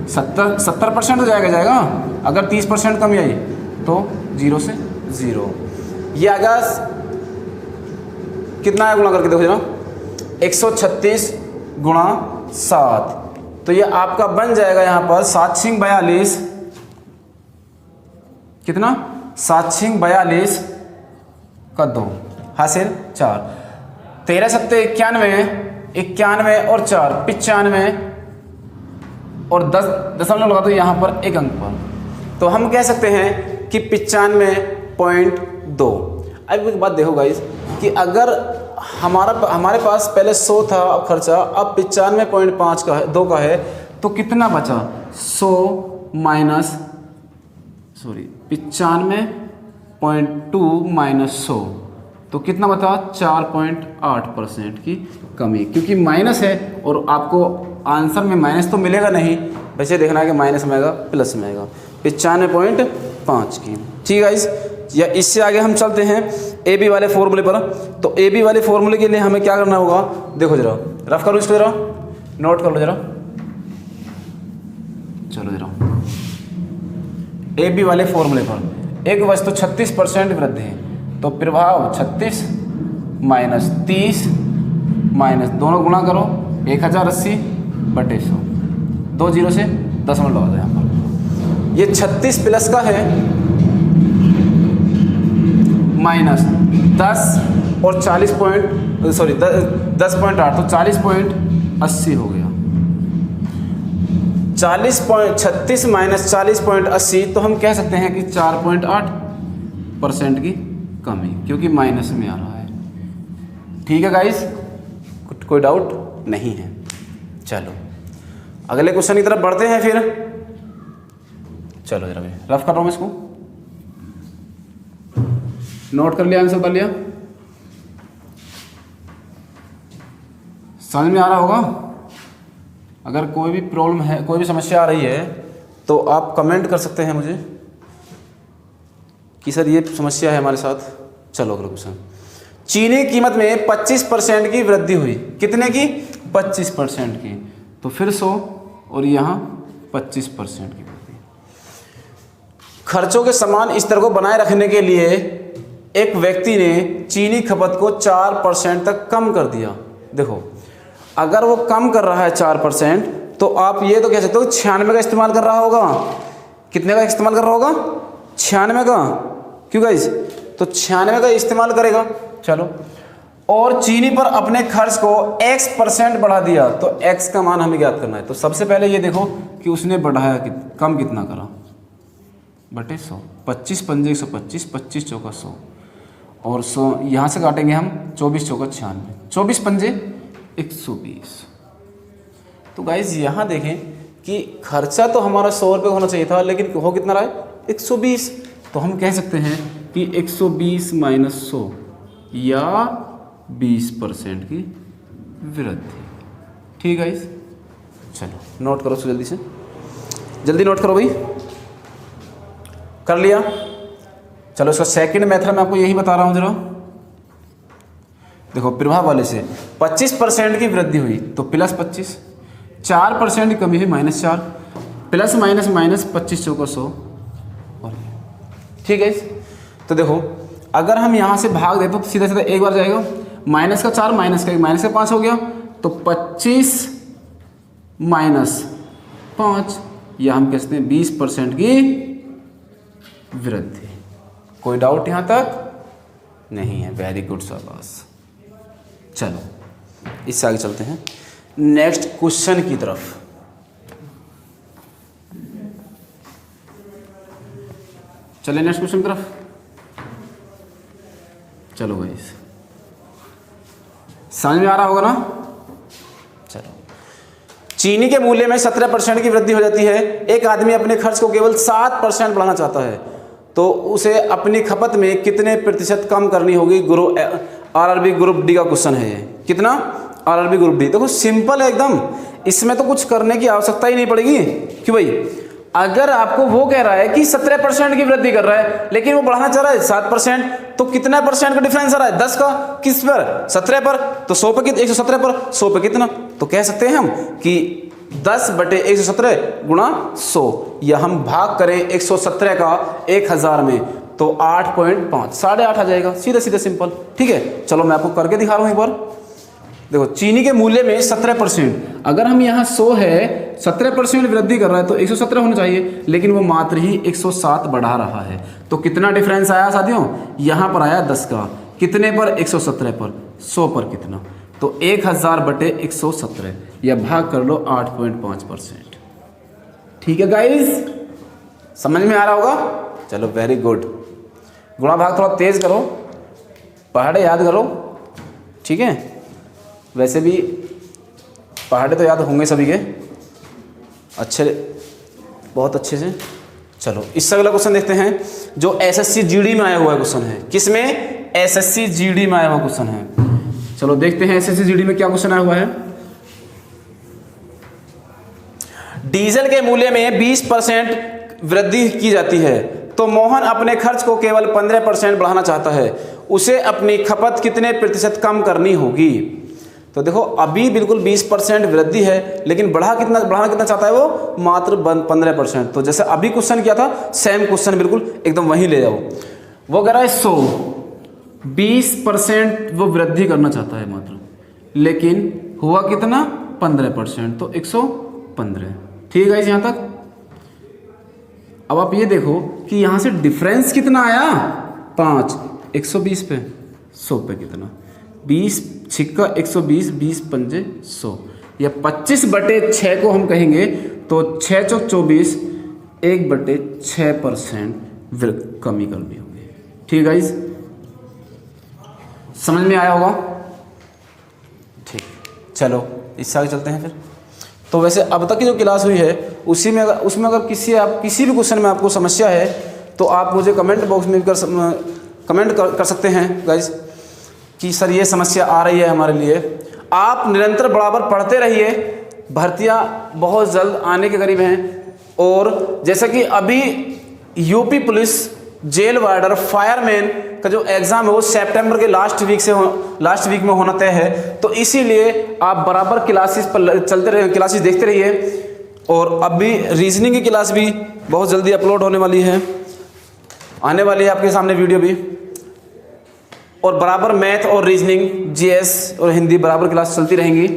70% तो जाएगा। अगर 30% कमी आई तो 0 से 0, ये आएगा कितना है? गुणा करके देखो जरा, 136 गुणा 7, तो ये आपका बन जाएगा यहाँ पर 7 छिंग 42, कितना 7 छिंग 42 का 2 हासिल 4, 13 सत्ते 91, 91 और 4 95 और 10 दशमलव लगा दो यहाँ पर एक अंक पर, तो हम कह सकते हैं कि 95.2। अब एक बात देखो गाइस कि अगर हमारे पास पहले 100 था खर्चा, अब 95.5 का है, 2 का है, तो कितना बचा 100 माइनस 95.2 माइनस 100, तो कितना बता 4.8% की कमी, क्योंकि माइनस है और आपको आंसर में माइनस तो मिलेगा नहीं, वैसे देखना है कि माइनस में आएगा प्लस में आएगा, 95.5 की। ठीक है गाइस, या इससे आगे हम चलते हैं ए बी वाले फॉर्मूले पर। तो ए बी वाले फॉर्मूले के लिए हमें क्या करना होगा, देखो जरा रफ करो इसको, जरा नोट कर लो जरा, चलो जरा ए बी वाले फॉर्मूले पर एक वस्तु 36% वृद्धि है, तो प्रभाव 36 माइनस 30 माइनस दोनों गुणा करो 1080/100, 2 जीरो से दशमलव लगा दो यहाँ पर। ये 36 प्लस का है माइनस 10 और 10.8, तो 40.80 हो गया। 36 माइनस 40.80, तो हम कह सकते हैं कि 4.8% की कमी, क्योंकि माइनस में आ रहा है। ठीक है गाइस, कोई डाउट नहीं है। चलो अगले क्वेश्चन की तरफ बढ़ते हैं फिर। चलो जरा रफ कर रहा हूँ इसको, नोट कर लिया, आंसर कर लिया, समझ में आ रहा होगा। अगर कोई भी प्रॉब्लम है, कोई भी समस्या आ रही है, तो आप कमेंट कर सकते हैं मुझे कि सर ये समस्या है हमारे साथ। चलो अगला क्वेश्चन, चीनी की कीमत में 25% की वृद्धि हुई, कितने की 25% की, तो फिर 100 और यहाँ 25% की वृद्धि। खर्चों के समान स्तर को बनाए रखने के लिए एक व्यक्ति ने चीनी खपत को 4% तक कम कर दिया। देखो अगर वो कम कर रहा है 4%, तो आप ये तो कह सकते हो 96 का इस्तेमाल कर रहा होगा। कितने का इस्तेमाल कर रहा होगा, 96 का, क्यों गाइस, तो 96 का इस्तेमाल करेगा। चलो, और चीनी पर अपने खर्च को x% बढ़ा दिया, तो x का मान हमें ज्ञात करना है। तो सबसे पहले ये देखो कि उसने बढ़ाया कम कितना करा, बटे 100, 25 पंजे 125, 25 चौका 100 और 100 यहाँ से काटेंगे हम, 24 चौका 96, 24 पंजे 120। तो गाइज यहाँ देखें कि खर्चा तो हमारा 100 रुपये होना चाहिए था, लेकिन हो कितना रहा है 120। तो हम कह सकते हैं कि 120 माइनस 100 या 20% की वृद्धि। ठीक है गाइज, चलो नोट करो इसको जल्दी से, जल्दी नोट करो भाई, कर लिया। चलो इसका सेकंड मेथड मैं आपको यही बता रहा हूँ जरा। देखो प्रभाव वाले से 25% की वृद्धि हुई, तो प्लस 25, 4% की कमी हुई -4, प्लस माइनस माइनस 25 चौका 100। ठीक है, तो देखो अगर हम यहाँ से भाग दें तो सीधा सीधा एक बार जाएगा, माइनस का 4 माइनस का 1 माइनस का 5 हो गया, तो 25 माइनस 5 या हम कहते हैं 20% की वृद्धि। कोई डाउट यहाँ तक नहीं है, वेरी गुड शाबाश। चलो इससे आगे चलते हैं नेक्स्ट क्वेश्चन की तरफ। चले नेक्स्ट क्वेश्चन की तरफ, चलो भाई समझ में आ रहा होगा ना। चलो, चीनी के मूल्य में 17% की वृद्धि हो जाती है। एक आदमी अपने खर्च को केवल 7% बढ़ाना चाहता है, तो उसे अपनी खपत में कितने प्रतिशत कम करनी होगी। आरआरबी ग्रुप डी का क्वेश्चन है ये। कितना, आरआरबी ग्रुप डी। देखो सिंपल है एकदम, इसमें तो कुछ करने की आवश्यकता ही नहीं पड़ेगी। क्यों भाई, अगर आपको वो कह रहा है कि 17% की वृद्धि कर रहा है, लेकिन वो बढ़ाना चाह रहा है 7%, तो कितना परसेंट का डिफरेंस आ रहा है, 10 का, किस पर, 17 पर, तो 100 पे 117 पर 100 पे कितना, तो कह सकते हैं हम कि 10/117 गुणा 100, या हम भाग करें 117 का 1000 में, तो 8.5, 8.5 आ जाएगा, सीधा सीधा सिंपल। ठीक है, चलो मैं आपको करके दिखा रहा हूँ एक बार। देखो चीनी के मूल्य में 17%, अगर हम यहाँ 100 है 17% वृद्धि कर रहा है तो 117 होना चाहिए, लेकिन वो मात्र ही 107 बढ़ा रहा है। तो कितना डिफरेंस आया साथियों, यहाँ पर आया 10 का, कितने पर 117 पर, 100 पर कितना, तो 1000/117 या भाग कर लो 8.5%। ठीक है गाइस, समझ में आ रहा होगा। चलो वेरी गुड। गुणा भाग थोड़ा तेज करो, पहाड़े याद करो, ठीक है। वैसे भी पहाड़े तो याद होंगे सभी के अच्छे, बहुत अच्छे से। चलो इससे अगला क्वेश्चन देखते हैं जो एसएससी जीडी में आया हुआ क्वेश्चन है। किसमें, एसएससी जीडी में आया हुआ क्वेश्चन है। चलो देखते हैं एसएससी जीडी में क्या क्वेश्चन आया हुआ है। डीजल के मूल्य में 20% वृद्धि की जाती है तो मोहन अपने खर्च को केवल 15% बढ़ाना चाहता है, उसे अपनी खपत कितने प्रतिशत कम करनी होगी। तो देखो अभी बिल्कुल 20% वृद्धि है, लेकिन बढ़ाना कितना चाहता है वो, मात्र 15%। तो जैसे अभी क्वेश्चन किया था सेम क्वेश्चन बिल्कुल एकदम वहीं ले जाओ। वो कह रहा है 100, 20% वो वृद्धि करना चाहता है मात्र, लेकिन हुआ कितना 15%, तो 115। ठीक है यहाँ तक। अब आप ये देखो कि यहाँ से डिफरेंस कितना आया, 5, 120 पे 100 पे कितना, 20 छिक्का 120, 20 पंजे 100, या 25/6 को हम कहेंगे तो 6 चौक 24, 1/6% कमी करनी होगी। ठीक है, समझ में आया होगा। ठीक, चलो इससे आगे चलते हैं फिर। तो वैसे अब तक की जो क्लास हुई है उसमें अगर किसी भी क्वेश्चन में आपको समस्या है तो आप मुझे कमेंट बॉक्स में कमेंट कर सकते हैं गाइस कि सर ये समस्या आ रही है हमारे लिए। आप निरंतर बराबर पढ़ते रहिए, भर्तियां बहुत जल्द आने के करीब हैं। और जैसा कि अभी UP police jail warder fireman का जो एग्ज़ाम है वो सितंबर के लास्ट वीक में होना तय है, तो इसीलिए आप बराबर क्लासेस पर चलते रहिए, क्लासेस देखते रहिए। और अभी रीजनिंग की क्लास भी बहुत जल्दी अपलोड होने वाली है, आने वाली है आपके सामने वीडियो भी। और बराबर मैथ और रीजनिंग, जीएस और हिंदी बराबर क्लास चलती रहेंगी।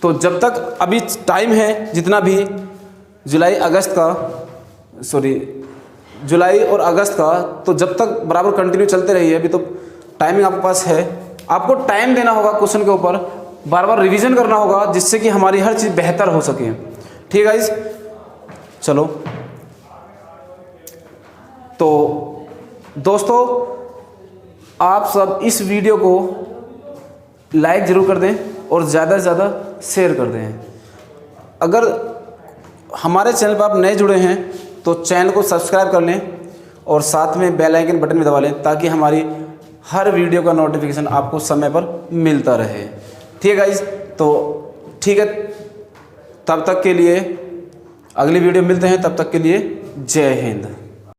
तो जब तक अभी टाइम है जितना भी जुलाई और अगस्त का, तो जब तक बराबर कंटिन्यू चलते रहिए। अभी तो टाइमिंग आपके पास है, आपको टाइम देना होगा क्वेश्चन के ऊपर, बार बार रिवीजन करना होगा जिससे कि हमारी हर चीज़ बेहतर हो सके। ठीक है गाइस, चलो तो दोस्तों आप सब इस वीडियो को लाइक ज़रूर कर दें और ज़्यादा से ज़्यादा शेयर कर दें। अगर हमारे चैनल पर आप नए जुड़े हैं तो चैनल को सब्सक्राइब कर लें और साथ में बेल आइकन बटन भी दबा लें ताकि हमारी हर वीडियो का नोटिफिकेशन आपको समय पर मिलता रहे। ठीक है गाइस, तो ठीक है, तब तक के लिए अगली वीडियो मिलते हैं, तब तक के लिए जय हिंद।